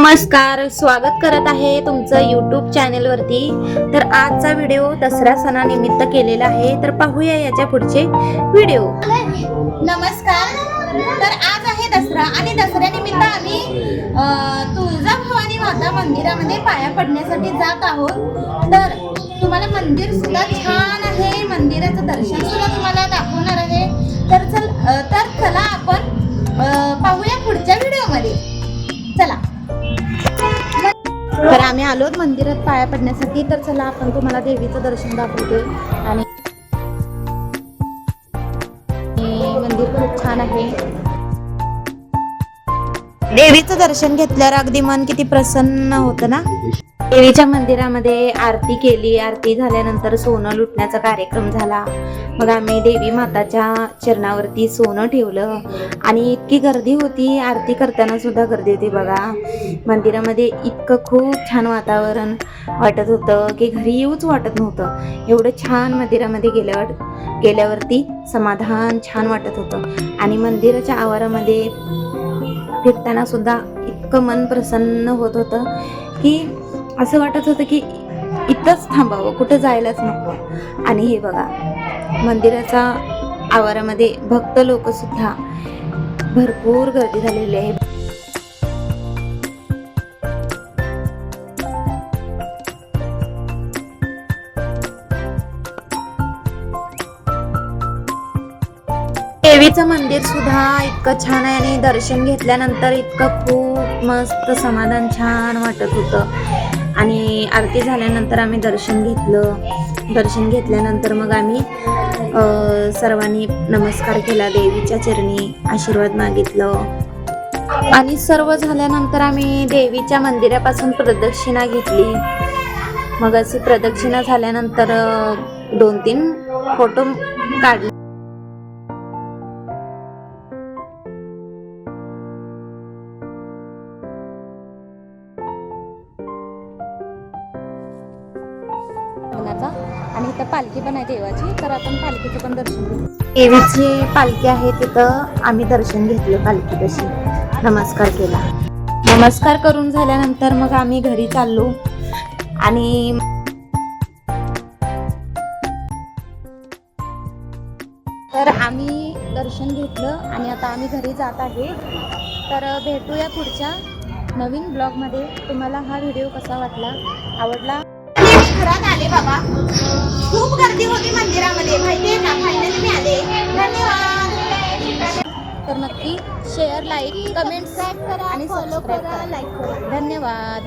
नमस्कार, स्वागत करत आहे तुमचं यूट्यूब चॅनेलवरती। तर आजचा व्हिडिओ दसरा सणानिमित्त केलेला आहे, तर पाहूया याच्या पुढचे व्हिडिओ। नमस्कार। तर आज आहे दसरा आणि दसऱ्यानिमित्त आम्ही तुळजाभवानी माता मंदिरामध्ये पाया पडण्यासाठी जात आहोत। तर तुम्हाला मंदिर सुद्धा छान आहे, मंदिराचं दर्शन सुद्धा तुम्हाला दाखवणार आहे। तर चला आपण पाहूया पुढच्या व्हिडिओमध्ये। चला। तर आम्ही आलो मंदिरात पाया पडण्यासाठी, तर चला आपण तुम्हाला देवीचं दर्शन दाखवते। आणि मंदिर खूप छान आहे। देवीचं दर्शन घेतल्यावर अगदी मन किती प्रसन्न होतं ना। देवीच्या मंदिरामध्ये आरती केली, आरती झाल्यानंतर सोनं लुटण्याचा कार्यक्रम झाला। मग आम्ही देवी माताच्या चरणावरती सोनं ठेवलं आणि इतकी गर्दी होती, आरती करताना सुद्धा गर्दी होती बघा। मंदिरामध्ये इतकं खूप छान वातावरण वाटत होतं की घरी येऊच वाटत नव्हतं। एवढं छान मंदिरामध्ये गेल्यावरती समाधान छान वाटत होतं। आणि मंदिराच्या आवारामध्ये फिरताना सुद्धा इतकं मन प्रसन्न होत होतं की असं वाटत होतं की इथंच थांबावं, कुठं जायलाच नको। आणि हे बघा, मंदिराच्या आवारामध्ये भक्त लोक सुद्धा भरपूर गर्दी झालेली आहे। देवीचं मंदिर सुद्धा इतकं छान आहे आणि दर्शन घेतल्यानंतर इतकं खूप मस्त समाधान छान वाटत होतं। आणि आरती झाल्यानंतर आम्ही दर्शन घेतलं। दर्शन घेतल्यानंतर मग आम्ही सर्वांनी नमस्कार केला, देवीच्या चरणी आशीर्वाद मागितलं। आणि सर्व झाल्यानंतर आम्ही देवीच्या मंदिरापासून प्रदक्षिणा घेतली। मग अशी प्रदक्षिणा झाल्यानंतर 2-3 फोटो काढले। आणि इथं पालखी पण आहे देवाची, तर आपण पालखीचं पण दर्शन घेऊ। देवीची पालखी आहे, तिथं आम्ही दर्शन घेतलं पालखी तशी, नमस्कार केला। नमस्कार करून झाल्यानंतर मग आम्ही घरी चाललो। आणि तर आम्ही दर्शन घेतलं आणि आता आम्ही घरी जात आहे। तर भेटूया पुढच्या नवीन ब्लॉगमध्ये। तुम्हाला हा व्हिडिओ कसा वाटला, आवडला? घरात आले बाबा, खूप गर्दी होती मंदिरामध्ये, माहितीये का? फायनली मी आले। धन्यवाद। तर नक्की शेअर, लाईक, कमेंट्स आणि सबस्क्राईब करा, लाईक करा। धन्यवाद।